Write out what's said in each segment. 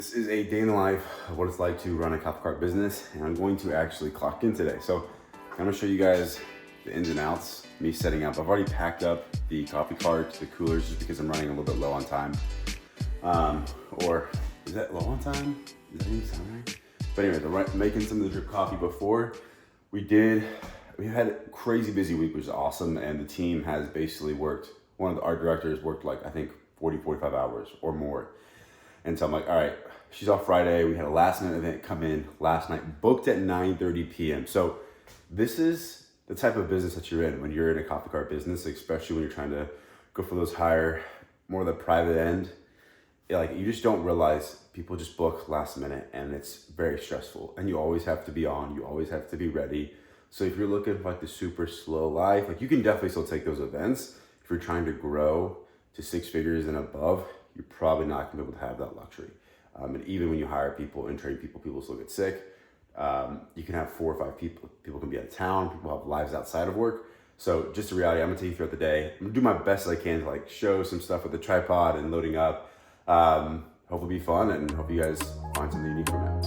This is a day in the life of what it's like to run a cop cart business, and I'm going to actually clock in today. So I'm gonna show you guys the ins and outs, me setting up. I've already packed up the coffee cart, the coolers, just because I'm running a little bit low on time. Or is that low on time? Is that even sound right? But anyway, making some of the drip coffee before we had a crazy busy week, which is awesome. And the team has basically worked, our directors worked like, I think 40, 45 hours or more. And so I'm like, all right, she's off Friday. We had a last minute event come in last night, booked at 9:30 p.m. So this is the type of business that you're in when you're in a coffee cart business, especially when you're trying to go for those higher, more of the private end. Like, you just don't realize people just book last minute, and it's very stressful. And you always have to be on, you always have to be ready. So if you're looking for like the super slow life, like, you can definitely still take those events. If you're trying to grow to 6 figures and above, you're probably not gonna be able to have that luxury. And even when you hire people and train people, people still get sick. You can have 4 or 5 people. People can be out of town. People have lives outside of work. So just the reality, I'm gonna take you throughout the day. I'm gonna do my best as I can to like show some stuff with the tripod and loading up. Hopefully be fun, and hope you guys find something unique from it.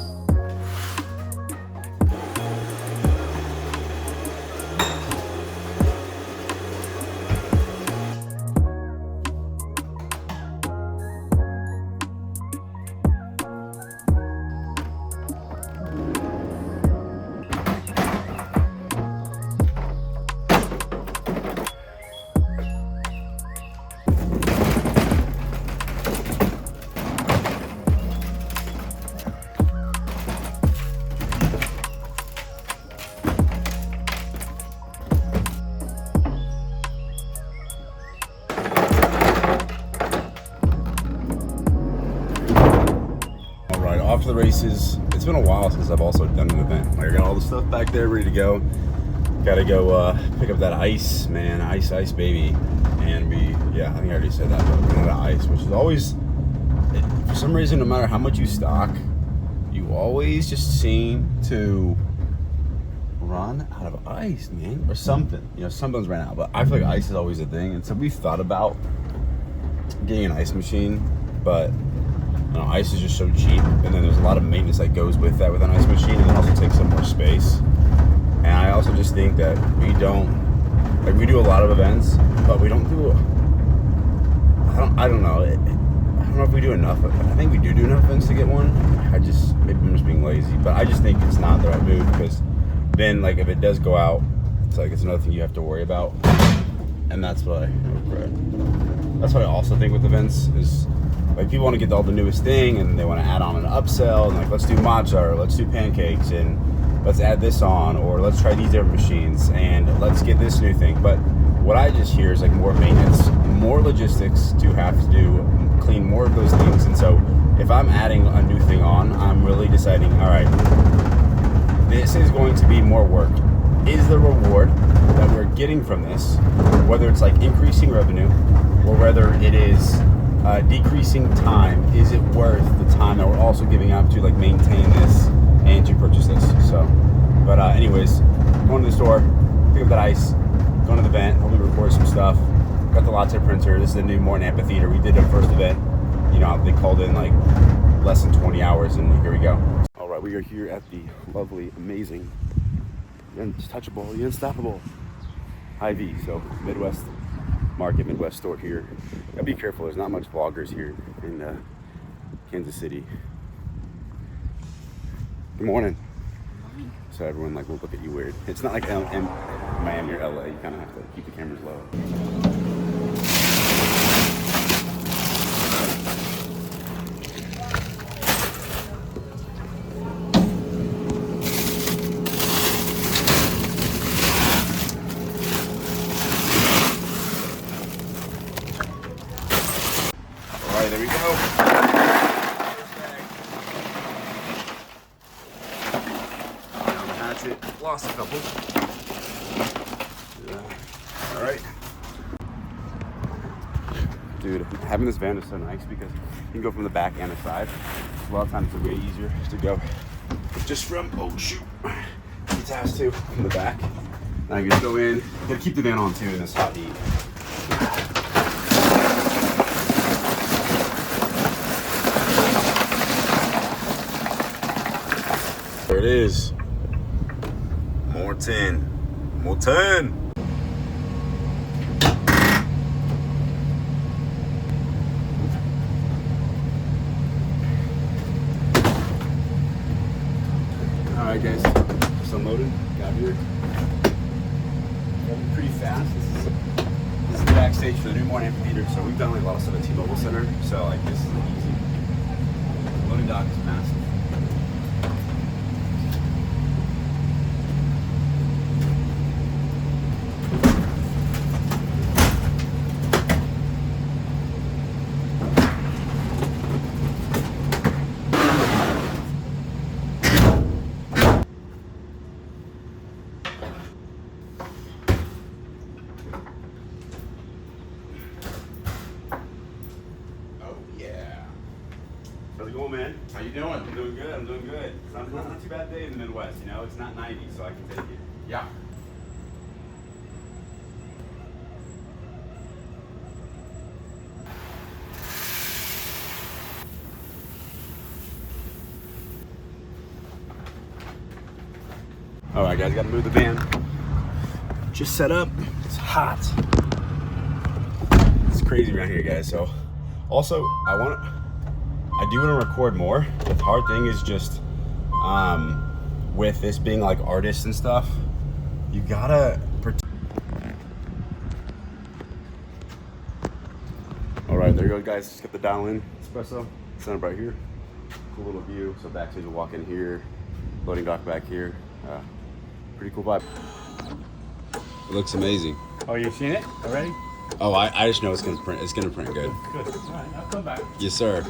Off to the races. It's been a while since I've also done an event. I got all the stuff back there ready to go. Gotta go pick up that ice, man. Ice baby. And I think I already said that, but we're out of ice, which is always, for some reason, no matter how much you stock, you always just seem to run out of ice, man, or something. You know, something's ran out, but I feel like ice is always a thing. And so we thought about getting an ice machine, but ice is just so cheap, and then there's a lot of maintenance that goes with that with an ice machine, and it also takes up more space. And I also just think that we do a lot of events, but we don't do I don't know if we do enough. I think we do enough events to get one. Maybe I'm just being lazy, but I just think it's not the right move, because then, like, if it does go out, it's like it's another thing you have to worry about. And that's what I also think with events is, like, people want to get all the newest thing, and they want to add on an upsell, and like, let's do matcha, or let's do pancakes, and let's add this on, or let's try these different machines, and let's get this new thing. But what I just hear is like more maintenance, more logistics to have to do, clean more of those things. And so if I'm adding a new thing on, I'm really deciding, all right, this is going to be more work. Is the reward that we're getting from this, whether it's like increasing revenue, or whether it is decreasing time, is it worth the time that we're also giving out to like maintain this and to purchase this? So, but anyways, going to the store, pick up that ice, going to the event, hopefully record some stuff. Got the latte printer. This is the new Morton Amphitheater. We did our first event. You know, they called in like less than 20 hours, and here we go. All right, we are here at the lovely, amazing, untouchable, the unstoppable Hy-Vee. So Midwest Market, Midwest store here. Gotta be careful, there's not much vloggers here in Kansas City. Good morning. So everyone like will look at you weird. It's not like in Miami or LA, you kind of have to keep the cameras low. There we go. Hatchet. Lost a couple. All right. Dude, having this van is so nice because you can go from the back and the side. A lot of times it's way easier to go just from, it's has to, from the back. Now you just go in. You gotta keep the van on too in this hot heat. There it is. More 10. More 10. Alright guys, just unloaded, got here. Got pretty fast. This is the backstage for the New Morning Amphitheater, so we've done like a lot of stuff at T-Mobile Center, so like this is easy. Loading dock is massive. How's it going, man? How you doing? I'm doing good. I'm doing good. It's not too bad day in the Midwest, you know. It's not 90, so I can take it. Yeah. All right, guys, gotta move the van. Just set up. It's hot. It's crazy around here, guys. So, also, I do want to record more. The hard thing is just, with this being like artists and stuff, you gotta. All right, there you go, guys. Just get the dial in espresso. Set up right here. Cool little view. So backstage, we'll walk in here. Loading dock back here. Pretty cool vibe. It looks amazing. Oh, you've seen it already? Oh, I just know it's gonna print. It's gonna print good. Good. All right, I'll come back. Yes, sir.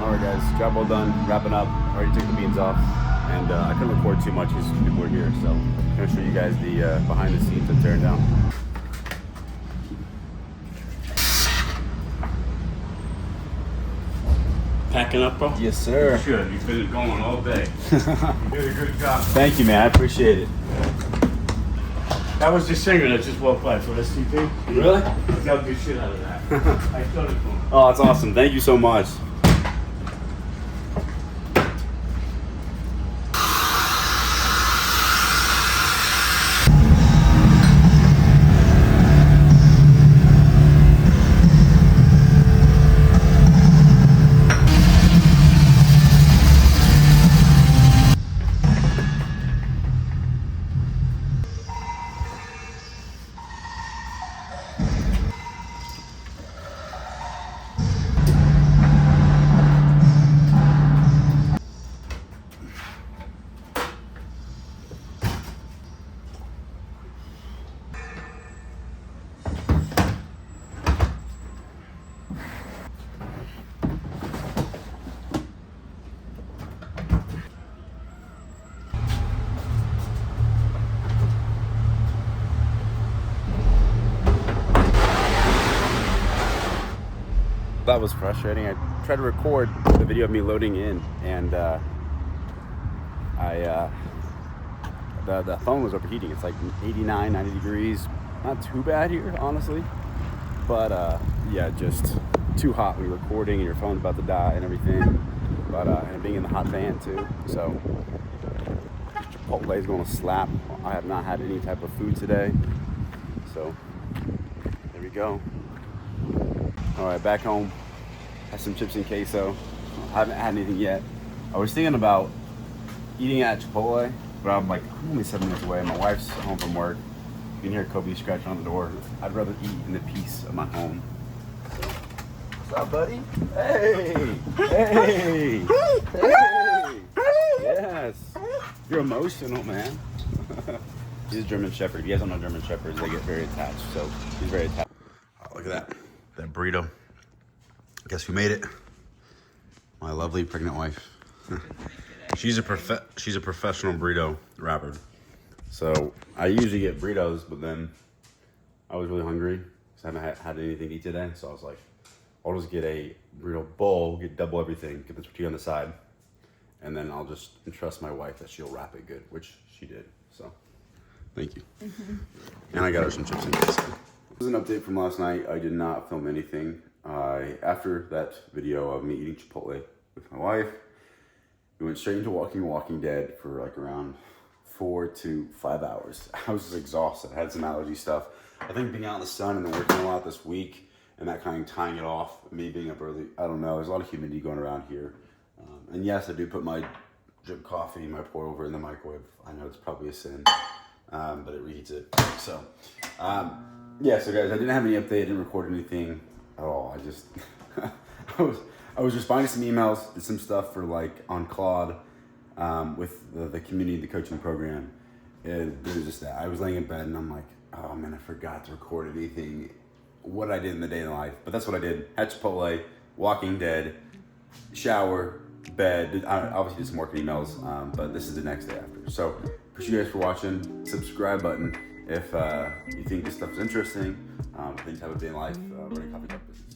All right, guys. Job well done. Wrapping up. Already took the beans off, and I couldn't record too much because people were here. So I'm gonna show you guys the behind the scenes of tearing down. Packing up, bro? Yes, sir. You should. You've been going all day. You did a good job. Thank you, man. I appreciate it. That was the singer that just walked by for STP. Really? I got good shit out of that. I showed it to him. Oh, that's awesome. Thank you so much. That was frustrating. I tried to record the video of me loading in, and the phone was overheating. It's like 89, 90 degrees. Not too bad here, honestly, but yeah, just too hot when you're recording and your phone's about to die and everything. But and being in the hot van too, so Chipotle is going to slap. I have not had any type of food today, so there we go. All right, back home. Had some chips and queso. I haven't had anything yet. I was thinking about eating at Chipotle, but I'm like, I'm only 7 minutes away. My wife's home from work. You can hear Kobe scratching on the door. I'd rather eat in the peace of my home. So, what's up, buddy? Hey! Hey! Hey! Yes! You're emotional, man. He's a German Shepherd. If you guys don't know German Shepherds, they get very attached. So he's very attached. Oh, look at that burrito. Guess who made it? My lovely pregnant wife. She's a professional burrito wrapper. So I usually get burritos, but then I was really hungry because I haven't had anything to eat today. So I was like, I'll just get a burrito bowl, get double everything, get the tortilla on the side, and then I'll just entrust my wife that she'll wrap it good, which she did. So thank you. Mm-hmm. And I got her some chips and queso. This is an update from last night. I did not film anything. after that video of me eating Chipotle with my wife, we went straight into watching Walking Dead for like around 4 to 5 hours. I was just exhausted. I had some allergy stuff. I think being out in the sun and then working a lot this week and that kind of tying it off, me being up early, I don't know. There's a lot of humidity going around here. And yes, I do put my drip coffee, my pour over in the microwave. I know it's probably a sin, but it reheats it. So, yeah, so guys, I didn't have any update. I didn't record anything at all. I just, I was responding to some emails, did some stuff for like on Claude with the community, the coaching program. And it was just that. I was laying in bed and I'm like, oh man, I forgot to record anything, what I did in the day in life. But that's what I did. Had Chipotle, Walking Dead, shower, bed. I obviously did some work emails, but this is the next day after. So appreciate you guys for watching. Subscribe button if you think this stuff is interesting. Things have a day in life running coffee cup business.